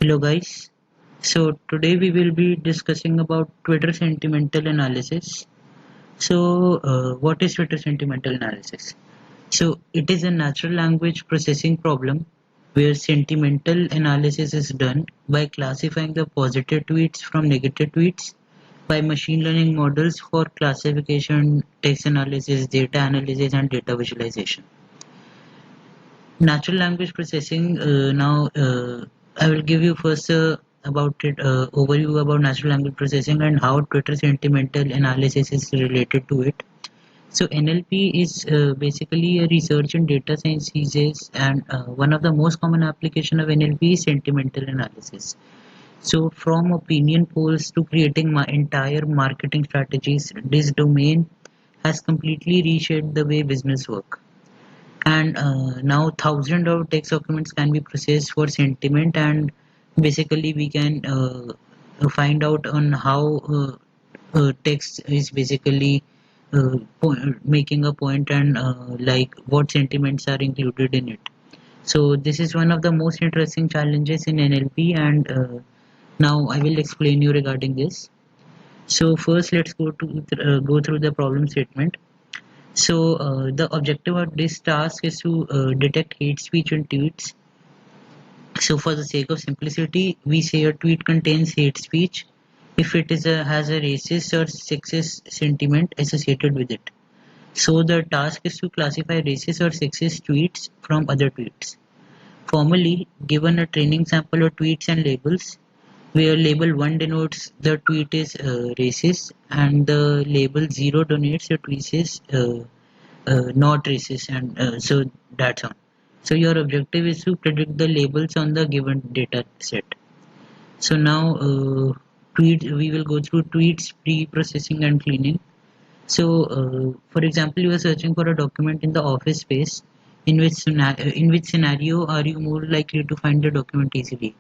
Hello guys. So today we will be discussing about Twitter sentimental analysis. What is Twitter sentimental analysis? So it is a natural language processing problem where sentimental analysis is done by classifying the positive tweets from negative tweets by machine learning models for classification, text analysis, data analysis and data visualization. Natural language processing. I will give you first about it overview about natural language processing and how Twitter sentimental analysis is related to it. So NLP is basically a research in data science these days, and one of the most common application of NLP is sentimental analysis. So from opinion polls to creating my entire marketing strategies, this domain has completely reshaped the way business work. And now thousands of text documents can be processed for sentiment, and basically we can find out on how text is basically making a point and like what sentiments are included in it. So this is one of the most interesting challenges in NLP, and now I will explain you regarding this. So first let's go through the problem statement. The objective of this task is to detect hate speech in tweets. So for the sake of simplicity, we say a tweet contains hate speech if it has a racist or sexist sentiment associated with it. So the task is to classify racist or sexist tweets from other tweets. Formally, given a training sample of tweets and labels, where label 1 denotes the tweet is racist and the label 0 denotes the tweet is not racist, and so that's all. So your objective is to predict the labels on the given data set. So now we will go through tweets pre-processing and cleaning. So for example, you are searching for a document in the office space. In which scenario are you more likely to find the document easily?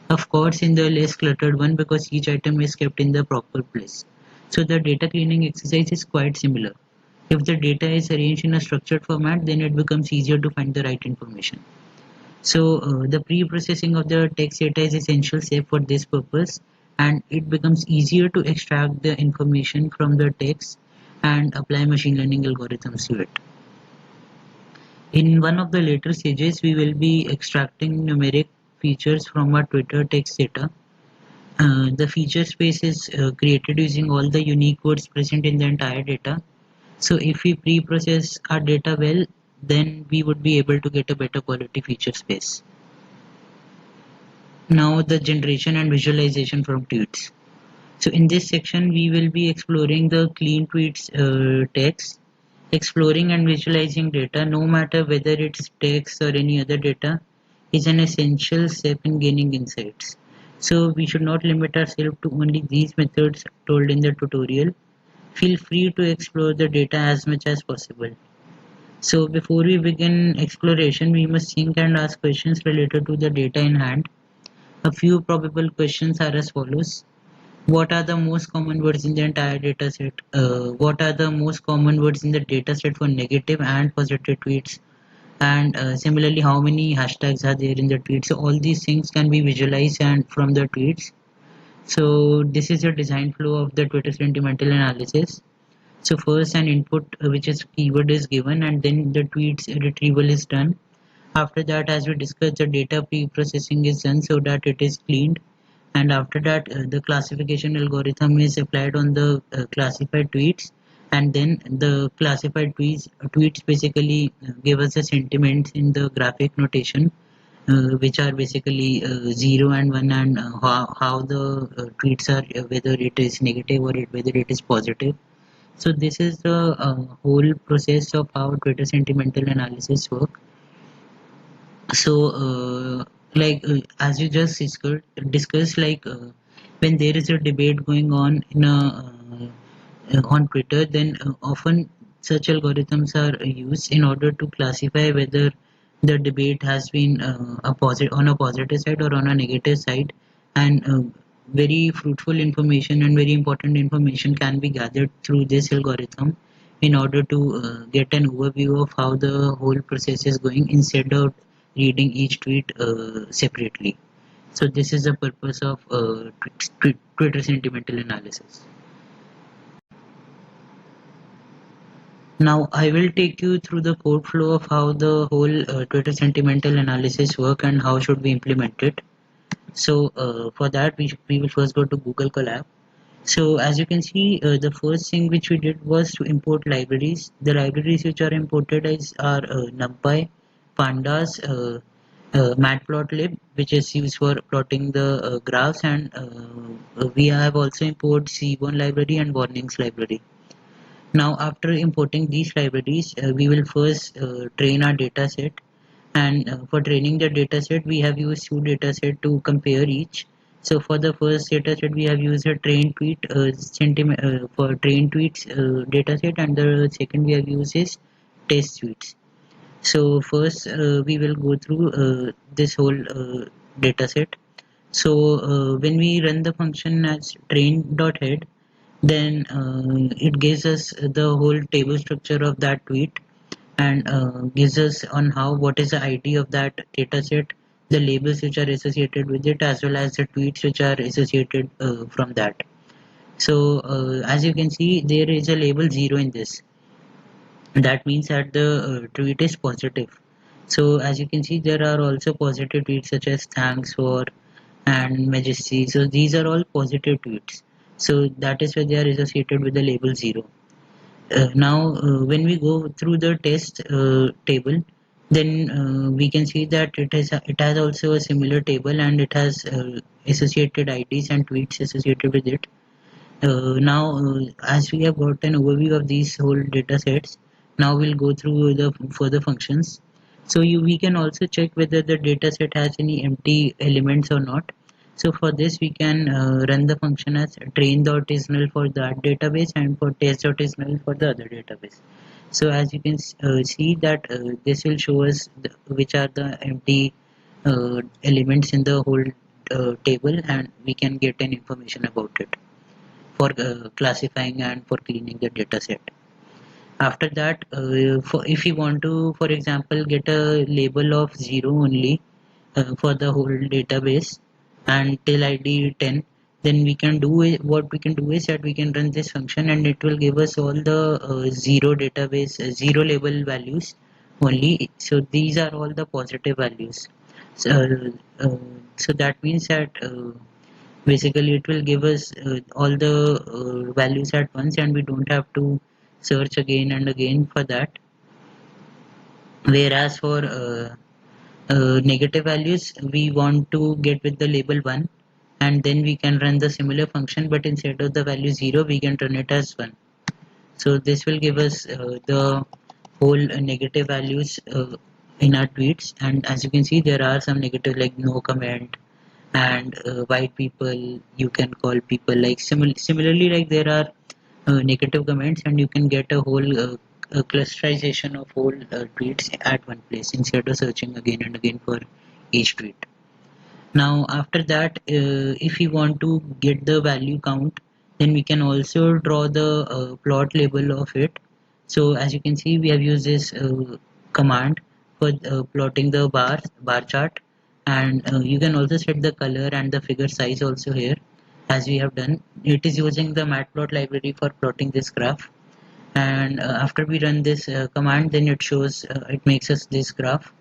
Of course, in the less cluttered one, because each item is kept in the proper place. So the data cleaning exercise is quite similar. If the data is arranged in a structured format, then it becomes easier to find the right information. So the pre-processing of the text data is essential step for this purpose, and it becomes easier to extract the information from the text and apply machine learning algorithms to it. In one of the later stages, we will be extracting numeric features from our Twitter text data. The feature space is created using all the unique words present in the entire data. So if we pre-process our data well, then we would be able to get a better quality feature space. Now the generation and visualization from tweets. So in this section, we will be exploring the clean tweets text, exploring and visualizing data, no matter whether it's text or any other data, is an essential step in gaining insights. So we should not limit ourselves to only these methods told in the tutorial. Feel free to explore the data as much as possible. So before we begin exploration, we must think and ask questions related to the data in hand. A few probable questions are as follows. What are the most common words in the entire data set? What are the most common words in the data set for negative and positive tweets? And similarly, how many hashtags are there in the tweets? So all these things can be visualized and from the tweets. So this is the design flow of the Twitter sentimental analysis. So first an input which is keyword is given, and then the tweets retrieval is done. After that, as we discussed, the data pre-processing is done so that it is cleaned, and after that the classification algorithm is applied on the classified tweets, and then the classified tweets basically give us the sentiments in the graphic notation, which are basically 0 and 1, and how the tweets are, whether it is negative or whether it is positive. So this is the whole process of how Twitter sentimental analysis work. So as you just discussed, when there is a debate going on on Twitter, then often such algorithms are used in order to classify whether the debate has been on a positive side or on a negative side, and very fruitful information and very important information can be gathered through this algorithm in order to get an overview of how the whole process is going instead of reading each tweet separately. So this is the purpose of Twitter sentimental analysis. Now I will take you through the code flow of how the whole Twitter sentimental analysis work and how should we implement it. So for that we will first go to Google Colab. So as you can see, the first thing which we did was to import libraries. The libraries which are imported are NumPy, Pandas, Matplotlib, which is used for plotting the graphs, and we have also imported Seaborn library and Warnings library. Now, after importing these libraries, we will first train our data set. And for training the data set, we have used two data set to compare each. So for the first data set, we have used a train tweet for train tweets data set, and the second we have used is test tweets. So first, we will go through this whole data set. So when we run the function as train.head, then it gives us the whole table structure of that tweet, and gives us on how what is the ID of that data set, the labels which are associated with it, as well as the tweets which are associated from that. So as you can see, there is a label 0 in this. That means that the tweet is positive. So as you can see, there are also positive tweets such as thanks for and majesty. So these are all positive tweets. So that is why they are associated with the label 0. Now, when we go through the test table, then we can see that it has also a similar table, and it has associated IDs and tweets associated with it. Now, as we have got an overview of these whole data sets, now we'll go through the further functions. So we can also check whether the data set has any empty elements or not. So for this, we can run the function as train.is null for that database and for test.is null for the other database. So as you can see that this will show us which are the empty elements in the whole table, and we can get an information about it for classifying and for cleaning the data set. After that, if you want to, for example, get a label of 0 only for the whole database and till ID 10, then we can do what we can do is that we can run this function, and it will give us all the 0 database 0 label values only. So these are all the positive values. So, so that means that basically it will give us all the values at once, and we don't have to search again and again for that. Whereas for negative values, we want to get with the label 1, and then we can run the similar function, but instead of the value 0 we can run it as 1. So this will give us the whole negative values in our tweets. And as you can see, there are some negative like no comment, and white people, you can call people like similarly, like there are negative comments, and you can get a whole clusterization of whole tweets at one place instead of searching again and again for each tweet. Now after that, if we want to get the value count, then we can also draw the plot label of it. So as you can see, we have used this command for plotting the bar chart, and you can also set the color and the figure size also here, as we have done. It is using the matplot library for plotting this graph, and after we run this command, then it makes us this graph.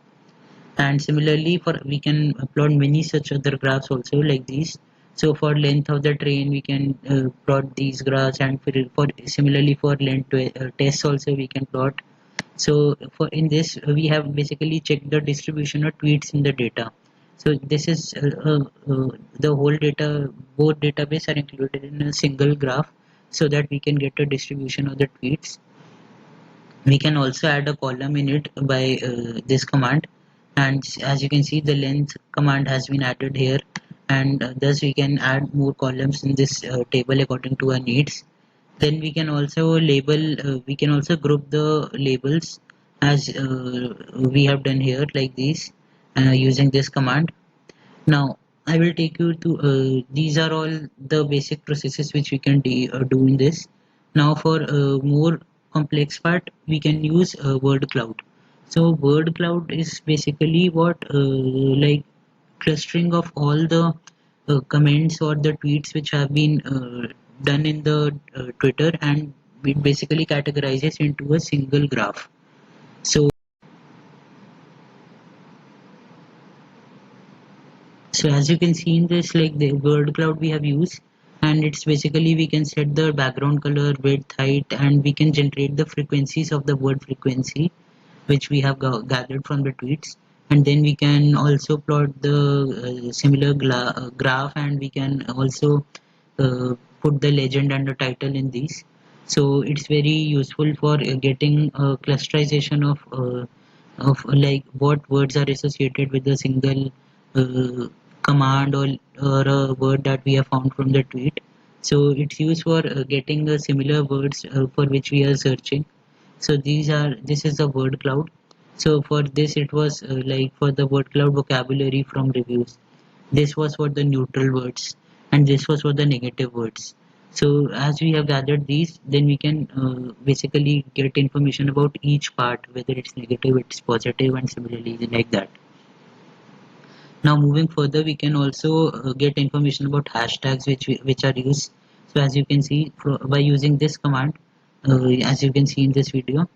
And similarly, for we can plot many such other graphs also like these. So for length of the train, we can plot these graphs, and for similarly for length tests also we can plot. So for in this, we have basically checked the distribution of tweets in the data. So this is the whole data, both database are included in a single graph, so that we can get a distribution of the tweets. We can also add a column in it by this command, and as you can see, the length command has been added here, and thus we can add more columns in this table according to our needs. Then we can also we can also group the labels as we have done here like these using this command. Now I will take you to these are all the basic processes which we can do in this. Now for more complex part, we can use word cloud. So word cloud is basically what like clustering of all the comments or the tweets which have been done in the Twitter, and it basically categorizes into a single graph. So, so as you can see in this, like the word cloud we have used, and it's basically we can set the background color, width, height, and we can generate the frequencies of the word frequency which we have gathered from the tweets, and then we can also plot the similar graph, and we can also put the legend and the title in these. So it's very useful for getting a clusterization of like what words are associated with a single command, or a word that we have found from the tweet. So it's used for getting similar words for which we are searching. So this is the word cloud. So for this it was like for the word cloud vocabulary from reviews, this was for the neutral words, and this was for the negative words. So as we have gathered these, then we can basically get information about each part, whether it's negative, it's positive, and similarly like that. Now moving further, we can also get information about hashtags which are used. So as you can see, by using this command, as you can see in this video,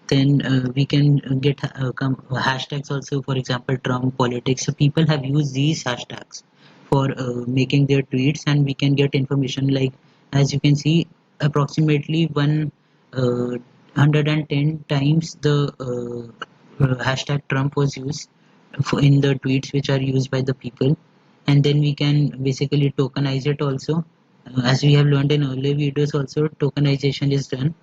then we can get hashtags also. For example, Trump politics. So people have used these hashtags for making their tweets, and we can get information like, as you can see, approximately 110 times the hashtag Trump was used in the tweets which are used by the people. And then we can basically tokenize it also. As we have learned in earlier videos also, tokenization is done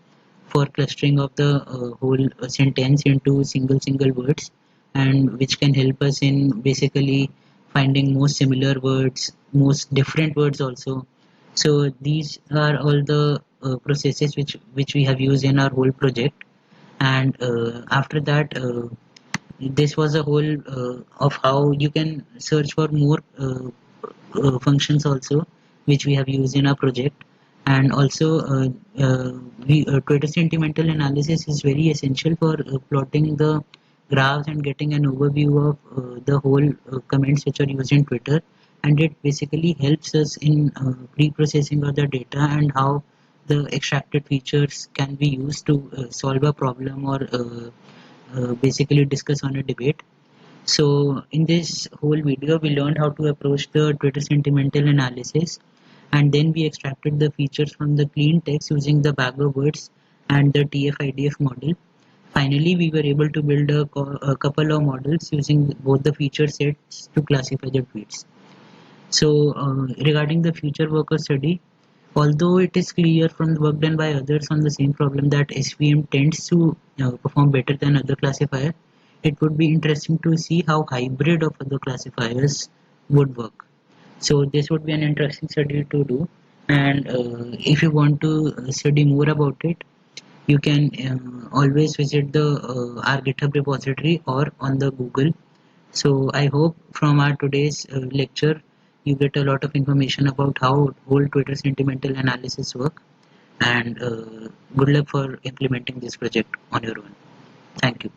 for clustering of the whole sentence into single words, and which can help us in basically finding most similar words, most different words also. So these are all the processes which we have used in our whole project. And after that, this was a whole of how you can search for more functions also, which we have used in our project. And also Twitter sentimental analysis is very essential for plotting the graphs and getting an overview of the whole comments which are used in Twitter. And it basically helps us in pre-processing of the data, and how the extracted features can be used to solve a problem, or basically discuss on a debate. So in this whole video, we learned how to approach the Twitter sentimental analysis, and then we extracted the features from the clean text using the Bagger words and the TF-IDF model. Finally, we were able to build a couple of models using both the feature sets to classify the tweets. So regarding the future worker study, although it is clear from the work done by others on the same problem that SVM tends to perform better than other classifier, it would be interesting to see how hybrid of other classifiers would work. So this would be an interesting study to do. And if you want to study more about it, you can always visit the our GitHub repository or on the Google. So I hope from our today's lecture you get a lot of information about how whole Twitter sentimental analysis work, and good luck for implementing this project on your own. Thank you.